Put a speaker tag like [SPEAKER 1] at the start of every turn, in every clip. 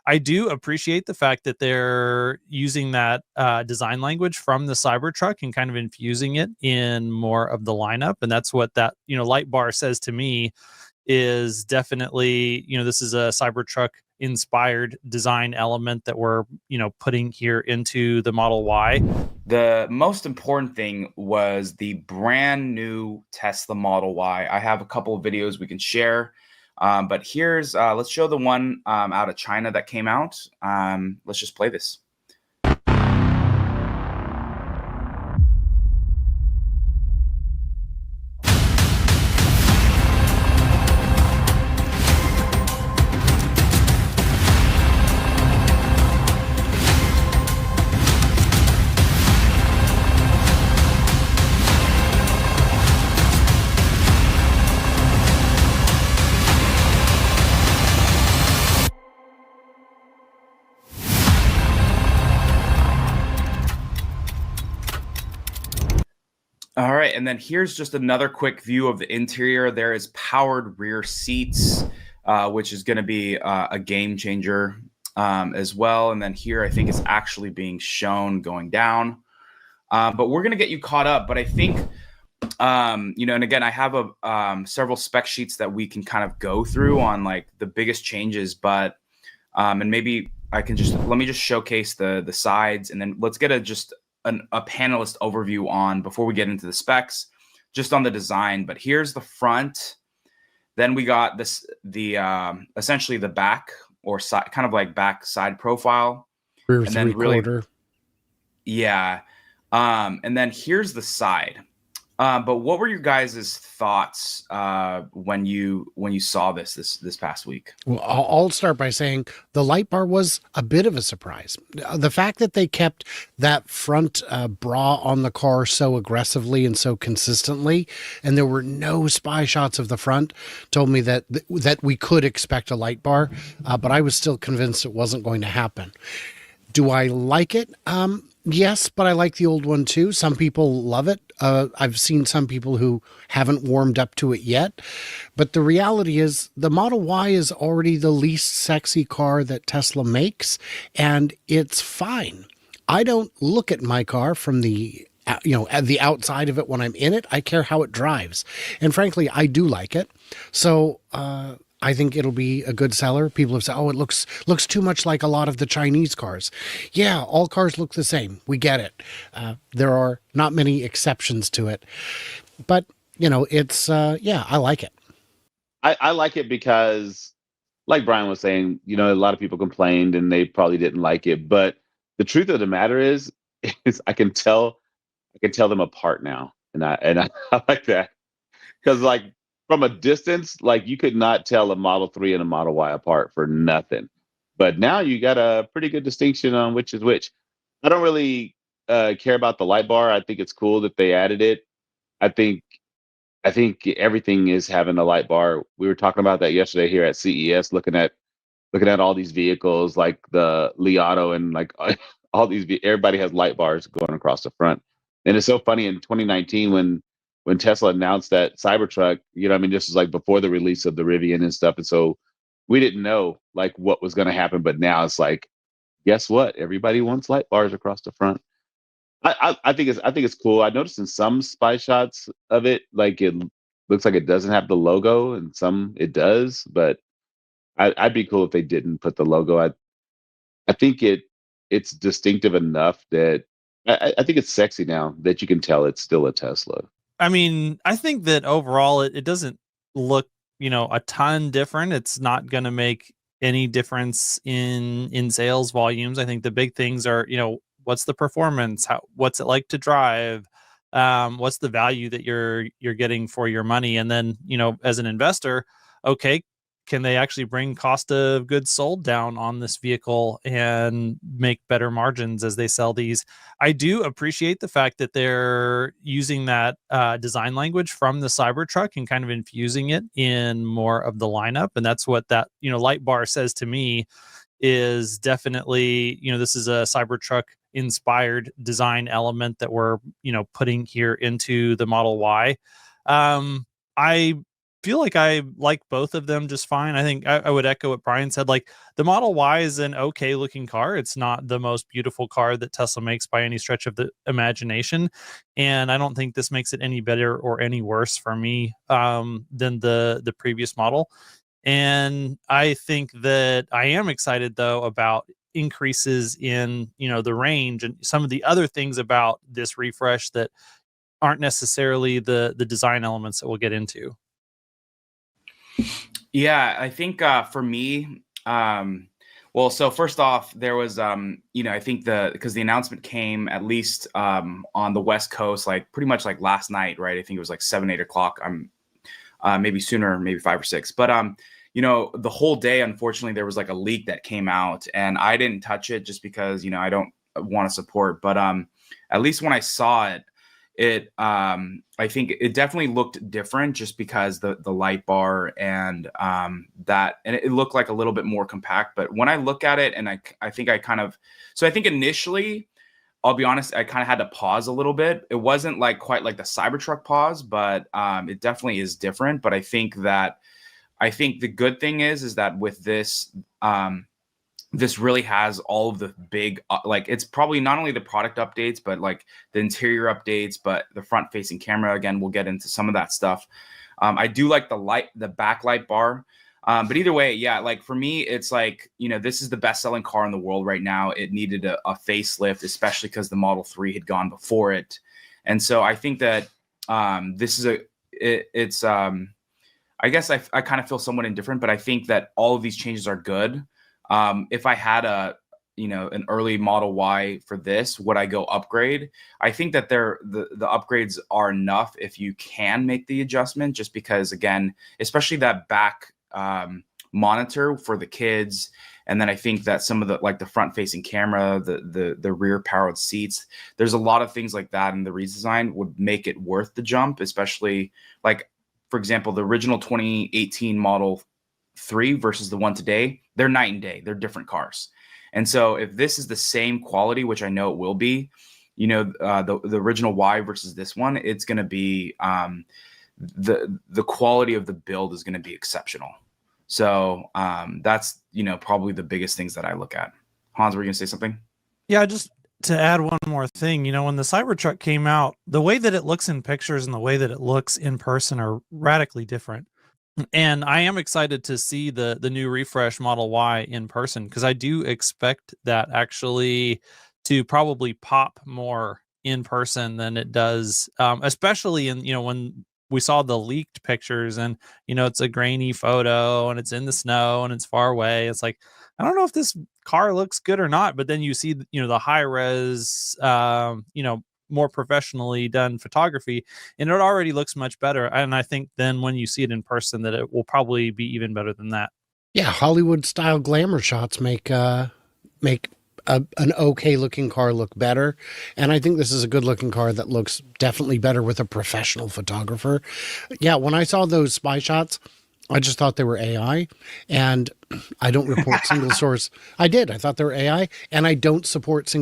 [SPEAKER 1] I do appreciate the fact that they're using that design language from the Cybertruck and kind of infusing it in more of the lineup. And that's what that, light bar says to me is definitely, this is a Cybertruck inspired design element that we're, putting here into the Model Y.
[SPEAKER 2] The most important thing was the brand new Tesla Model Y. I have a couple of videos we can share, but here's, let's show the one out of China that came out. Let's just play this. All right, and then here's just another quick view of the interior. There is powered rear seats, which is going to be a game changer as well. And then here, I think it's actually being shown going down. But we're going to get you caught up. But I think, and again, I have several spec sheets that we can kind of go through on like the biggest changes. But and maybe I can let me just showcase the sides, and then let's get a panelist overview on before we get into the specs, just on the design. But here's the front. Then we got essentially the back or side, kind of like back side profile.
[SPEAKER 3] Rear and then three-quarter.
[SPEAKER 2] Yeah. And then here's the side. But what were your guys' thoughts when you saw this past week?
[SPEAKER 3] Well, I'll start by saying the light bar was a bit of a surprise. The fact that they kept that front bra on the car so aggressively and so consistently, and there were no spy shots of the front, told me that we could expect a light bar, but I was still convinced it wasn't going to happen. Do I like it? Yes, but I like the old one too. Some people love it. I've seen some people who haven't warmed up to it yet. But the reality is the Model Y is already the least sexy car that Tesla makes, and it's fine. I don't look at my car from the at the outside of it when I'm in it. I care how it drives. And frankly, I do like it. So, I think it'll be a good seller. People have said, oh, it looks too much like a lot of the Chinese cars. Yeah, all cars look the same. We get it. There are not many exceptions to it. But, it's, I like it.
[SPEAKER 4] I like it because, like Brian was saying, a lot of people complained and they probably didn't like it. But the truth of the matter is I can tell them apart now. And I like that. Because, like, from a distance, like you could not tell a Model 3 and a Model Y apart for nothing. But now you got a pretty good distinction on which is which. I don't really care about the light bar. I think it's cool that they added it. I think everything is having a light bar. We were talking about that yesterday here at CES, looking at all these vehicles like the Li Auto and like all these. Everybody has light bars going across the front, and it's so funny in 2019 when Tesla announced that Cybertruck, this was like before the release of the Rivian and stuff. And so we didn't know like what was going to happen. But now it's like, guess what? Everybody wants light bars across the front. I think it's cool. I noticed in some spy shots of it, like it looks like it doesn't have the logo and some it does, but I'd be cool if they didn't put the logo. I think it's distinctive enough that I think it's sexy now that you can tell it's still a Tesla.
[SPEAKER 1] I mean, I think that overall it doesn't look, a ton different. It's not going to make any difference in sales volumes. I think the big things are, what's the performance? What's it like to drive? What's the value that you're getting for your money? And then, as an investor, okay, can they actually bring cost of goods sold down on this vehicle and make better margins as they sell these? I do appreciate the fact that they're using that design language from the Cybertruck and kind of infusing it in more of the lineup. And that's what that, light bar says to me is definitely, this is a Cybertruck inspired design element that we're, putting here into the Model Y. I feel like I like both of them just fine. I think I would echo what Brian said. Like the Model Y is an okay looking car. It's not the most beautiful car that Tesla makes by any stretch of the imagination. And I don't think this makes it any better or any worse for me than the previous model. And I think that I am excited though about increases in, you know, the range and some of the other things about this refresh that aren't necessarily the design elements that we'll get into.
[SPEAKER 2] Yeah, I think for me, well, so first off, there was, you know, I think because the announcement came at least on the West Coast, like pretty much like last night, right? I think it was like 7, 8 o'clock. Maybe sooner, maybe 5 or 6. But you know, the whole day, unfortunately, there was like a leak that came out, and I didn't touch it just because, you know, I don't want to support. But at least when I saw it, I think it definitely looked different just because the light bar and that, and it looked like a little bit more compact. But when I look at it, and I think I kind of, so I think initially, I'll be honest, I kind of had to pause a little bit. It wasn't like quite like the Cybertruck pause, but it definitely is different. But I think the good thing is that with this, this really has all of the big, like it's probably not only the product updates, but like the interior updates, but the front facing camera. Again, we'll get into some of that stuff. I do like the backlight bar. But either way, yeah, like for me, it's like, you know, this is the best selling car in the world right now. It needed a facelift, especially because the Model 3 had gone before it. And so I think that this is it's I guess I kind of feel somewhat indifferent, but I think that all of these changes are good. If I had an early Model Y for this, would I go upgrade? I think that the upgrades are enough if you can make the adjustment, just because, again, especially that back monitor for the kids. And then I think that some of the front facing camera, the rear powered seats, there's a lot of things like that in the redesign would make it worth the jump, especially like, for example, the original 2018 Model 3 versus the one today, they're night and day. They're different cars. And so if this is the same quality, which I know it will be, you know, the original Y versus this one, it's going to be the quality of the build is going to be exceptional. So that's, you know, probably the biggest things that I look at. Hans, were you going to say something?
[SPEAKER 1] Yeah, just to add one more thing, you know, when the Cybertruck came out, the way that it looks in pictures and the way that it looks in person are radically different. And I am excited to see the new refresh Model Y in person, because I do expect that actually to probably pop more in person than it does, especially in, you know, when we saw the leaked pictures and, you know, it's a grainy photo and it's in the snow and it's far away. It's like, I don't know if this car looks good or not, but then you see, you know, the high res, you know, more professionally done photography, and it already looks much better. And I think then when you see it in person, that it will probably be even better than that.
[SPEAKER 3] Yeah, Hollywood style glamour shots make an okay looking car look better. And I think this is a good looking car that looks definitely better with a professional photographer. Yeah, when I saw those spy shots, I just thought they were AI, and I don't report single source. I thought they were AI, and I don't support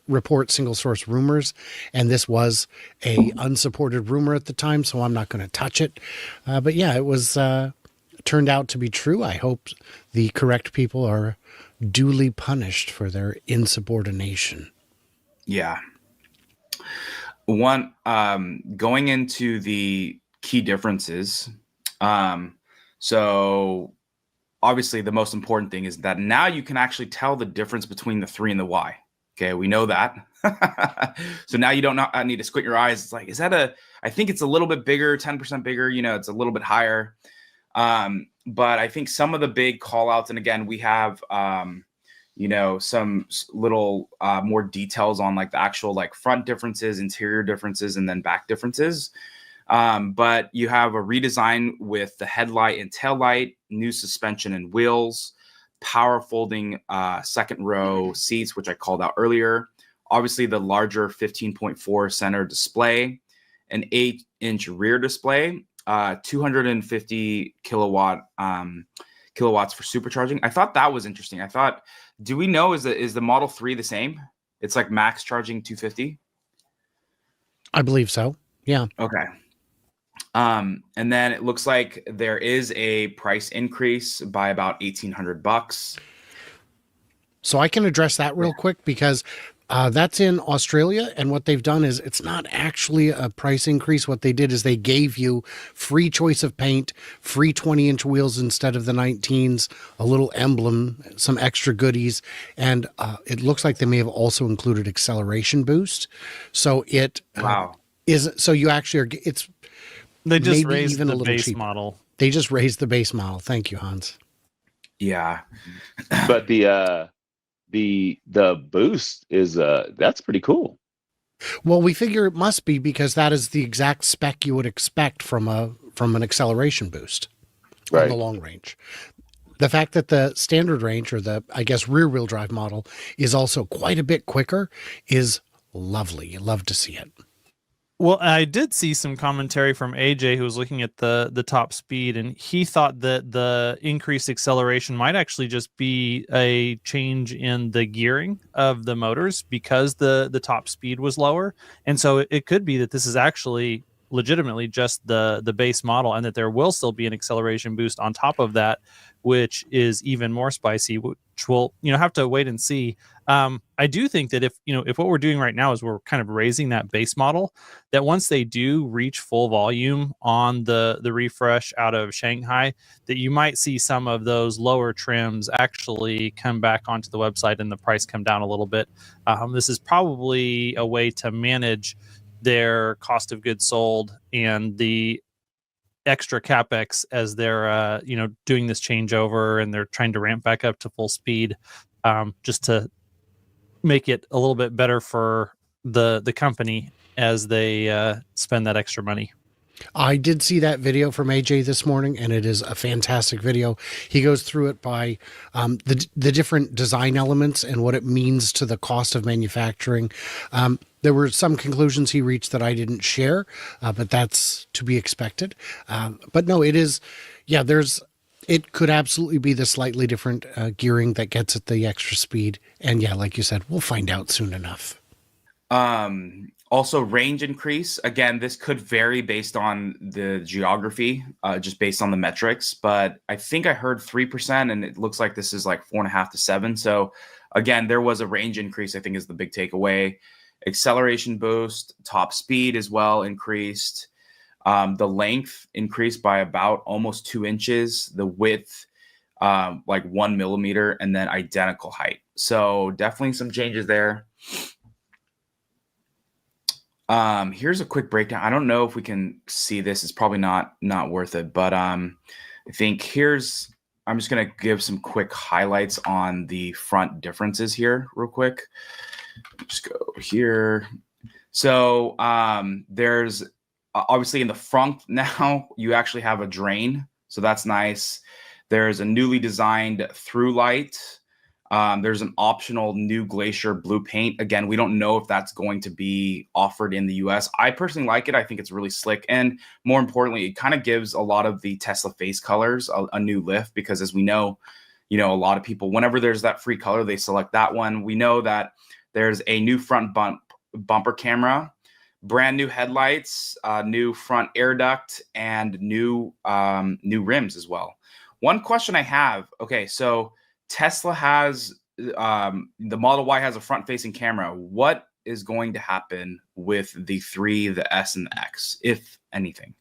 [SPEAKER 3] report single source rumors. And this was a unsupported rumor at the time, so I'm not going to touch it. But yeah, it was turned out to be true. I hope the correct people are duly punished for their insubordination.
[SPEAKER 2] Yeah. One, going into the key differences. So obviously the most important thing is that now you can actually tell the difference between the 3 and the Y. Okay, we know that. So now you don't need to squint your eyes. It's like, I think it's a little bit bigger, 10% bigger, you know, it's a little bit higher. But I think some of the big call outs, and again, we have, you know, some little more details on like the actual like front differences, interior differences, and then back differences. But you have a redesign with the headlight and tail light, new suspension and wheels, power folding second row seats, which I called out earlier. Obviously, the larger 15.4 center display, an 8-inch rear display, 250 kilowatts for supercharging. I thought that was interesting. Do we know, is the Model 3 the same? It's like max charging 250?
[SPEAKER 3] I believe so. Yeah.
[SPEAKER 2] Okay. And then it looks like there is a price increase by about $1,800.
[SPEAKER 3] So I can address that real quick because that's in Australia. And what they've done is it's not actually a price increase. What they did is they gave you free choice of paint, free 20-inch wheels instead of the 19s, a little emblem, some extra goodies. And it looks like they may have also included acceleration boost. So it
[SPEAKER 2] Wow.
[SPEAKER 3] so you actually are, it's
[SPEAKER 1] They just
[SPEAKER 3] maybe
[SPEAKER 1] raised
[SPEAKER 3] even a
[SPEAKER 1] the
[SPEAKER 3] little
[SPEAKER 1] base
[SPEAKER 3] cheaper.
[SPEAKER 1] model.
[SPEAKER 3] They just raised the base model. Thank you, Hans.
[SPEAKER 2] Yeah.
[SPEAKER 4] But the boost is that's pretty cool.
[SPEAKER 3] Well, we figure it must be because that is the exact spec you would expect from an acceleration boost on
[SPEAKER 4] Right.
[SPEAKER 3] the long range. The fact that the standard range, or the, I guess, rear wheel drive model is also quite a bit quicker is lovely. You love to see it.
[SPEAKER 1] Well, I did see some commentary from AJ who was looking at the top speed, and he thought that the increased acceleration might actually just be a change in the gearing of the motors because the top speed was lower. And so it could be that this is actually legitimately just the base model, and that there will still be an acceleration boost on top of that, which is even more spicy, which we'll have to wait and see. I do think that if what we're doing right now is we're kind of raising that base model, that once they do reach full volume on the refresh out of Shanghai, that you might see some of those lower trims actually come back onto the website and the price come down a little bit. This is probably a way to manage their cost of goods sold and the extra capex as they're doing this changeover and they're trying to ramp back up to full speed, just to make it a little bit better for the company as they spend that extra money.
[SPEAKER 3] I did see that video from AJ this morning, and it is a fantastic video. He goes through it by the different design elements and what it means to the cost of manufacturing. There were some conclusions he reached that I didn't share, but that's to be expected. But no, it is, it could absolutely be the slightly different gearing that gets at the extra speed. And yeah, like you said, we'll find out soon enough.
[SPEAKER 2] Also, range increase. Again, this could vary based on the geography, just based on the metrics. But I think I heard 3%, and it looks like this is like 4.5 to 7. So again, there was a range increase, I think, is the big takeaway. Acceleration boost, top speed as well increased. The length increased by about almost 2 inches. The width, like 1 millimeter, and then identical height. So definitely some changes there. Here's a quick breakdown. I don't know if we can see this. It's probably not worth it, but I think I'm just going to give some quick highlights on the front differences here real quick. Just go here. So there's obviously in the front now, you actually have a drain. So that's nice. There's a newly designed through light. There's an optional new glacier blue paint. Again, we don't know if that's going to be offered in the US. I personally like it. I think it's really slick. And more importantly, it kind of gives a lot of the Tesla face colors a new lift, because as we know, a lot of people, whenever there's that free color, they select that one. We know that there's a new front bumper camera, brand new headlights, new front air duct, and new rims as well. One question I have, okay, so Tesla has the Model Y has a front-facing camera. What is going to happen with the 3, the S, and the X, if anything?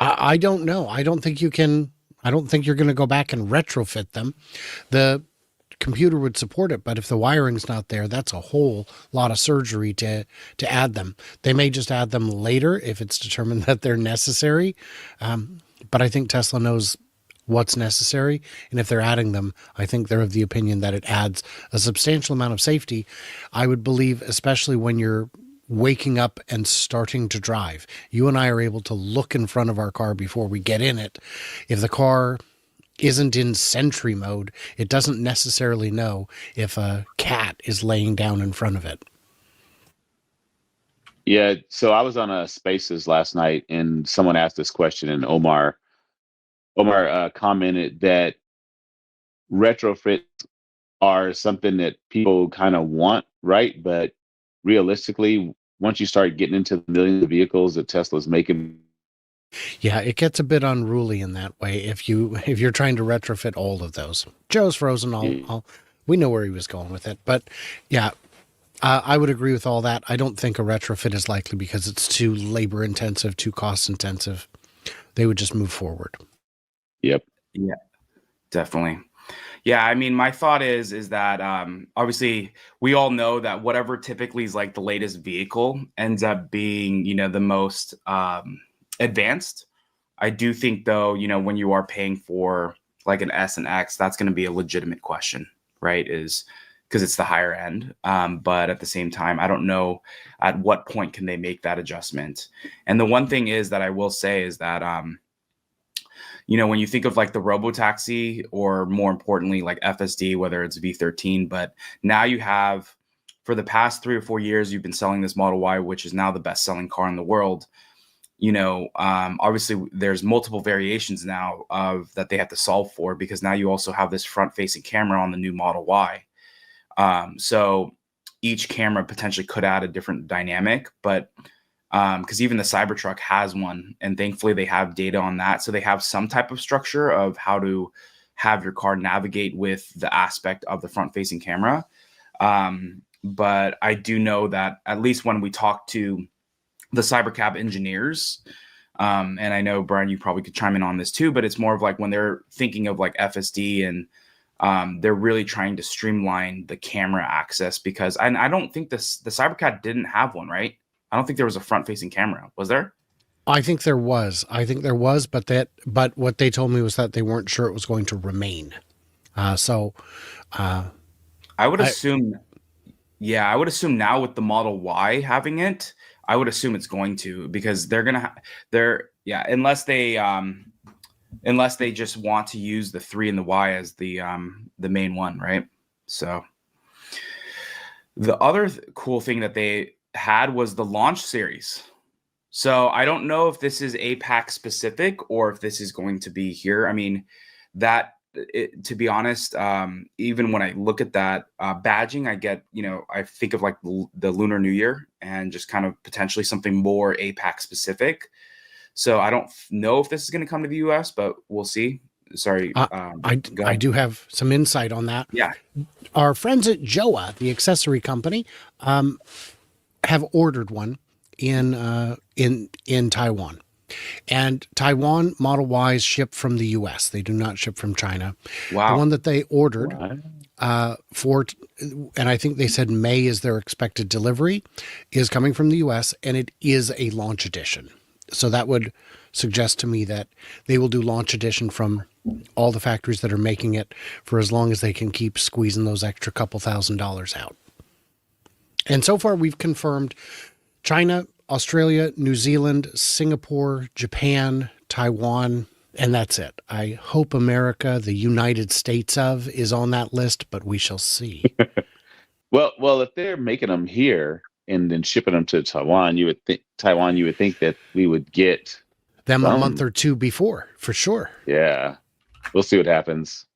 [SPEAKER 3] I don't know. I don't think you're going to go back and retrofit them. The computer would support it, but if the wiring's not there, that's a whole lot of surgery to add them. They may just add them later if it's determined that they're necessary. But I think Tesla knows what's necessary, and if they're adding them, I think they're of the opinion that it adds a substantial amount of safety. I would believe, especially when you're waking up and starting to drive, you and I are able to look in front of our car before we get in it. If the car isn't in sentry mode, it doesn't necessarily know if a cat is laying down in front of it.
[SPEAKER 4] Yeah, so I was on a Spaces last night, and someone asked this question, and Omar commented that retrofits are something that people kind of want, right? But realistically, once you start getting into the millions of vehicles that Tesla's making
[SPEAKER 3] Yeah, it gets a bit unruly in that way if you're trying to retrofit all of those. Joe's frozen. We know where he was going with it, but yeah, I would agree with all that. I don't think a retrofit is likely because it's too labor intensive, too cost intensive. They would just move forward.
[SPEAKER 4] Yep.
[SPEAKER 2] Yeah, definitely. Yeah, I mean, my thought is that obviously we all know that whatever typically is like the latest vehicle ends up being, the most advanced. I do think though, when you are paying for like an S and X, that's going to be a legitimate question, right? Is because it's the higher end. But at the same time, I don't know at what point can they make that adjustment. And the one thing is that I will say is that when you think of like the robotaxi or more importantly, like FSD, whether it's V13, but now you have, for the past 3 or 4 years, you've been selling this Model Y, which is now the best selling car in the world. Obviously there's multiple variations now of that they have to solve for, because now you also have this front facing camera on the new Model Y. So each camera potentially could add a different dynamic, but because even the Cybertruck has one, and thankfully they have data on that. So they have some type of structure of how to have your car navigate with the aspect of the front facing camera. But I do know that at least when we talk to the Cybercab engineers, and I know, Brian, you probably could chime in on this too, but it's more of like when they're thinking of like FSD and they're really trying to streamline the camera access, because I don't think the Cybercab didn't have one, right? I don't think there was a front-facing camera. Was there?
[SPEAKER 3] I think there was, but what they told me was that they weren't sure it was going to remain.
[SPEAKER 2] I would assume, I would assume now with the Model Y having it, I would assume it's going to, because they're gonna, unless they just want to use the 3 and the Y as the main one, right? So the other cool thing that they had was the launch series. So I don't know if this is APAC specific or if this is going to be here. I mean, to be honest, even when I look at that badging, I get, I think of like the Lunar New Year and just kind of potentially something more APAC specific. So I don't know if this is going to come to the US, but we'll see. Sorry.
[SPEAKER 3] I do have some insight on that.
[SPEAKER 2] Yeah.
[SPEAKER 3] Our friends at Joa, the accessory company, have ordered one in Taiwan, and Taiwan Model Ys ship from the US. They do not ship from China.
[SPEAKER 2] Wow.
[SPEAKER 3] The one that they ordered and I think they said May is their expected delivery, is coming from the US, and it is a launch edition. So that would suggest to me that they will do launch edition from all the factories that are making it for as long as they can keep squeezing those extra couple $1,000s out. And so far, we've confirmed China, Australia, New Zealand, Singapore, Japan, Taiwan, and that's it. I hope America, the United States of, is on that list, but we shall see.
[SPEAKER 4] Well, if they're making them here and then shipping them to Taiwan, you would think that we would get
[SPEAKER 3] them a month or two before, for sure.
[SPEAKER 4] Yeah, we'll see what happens.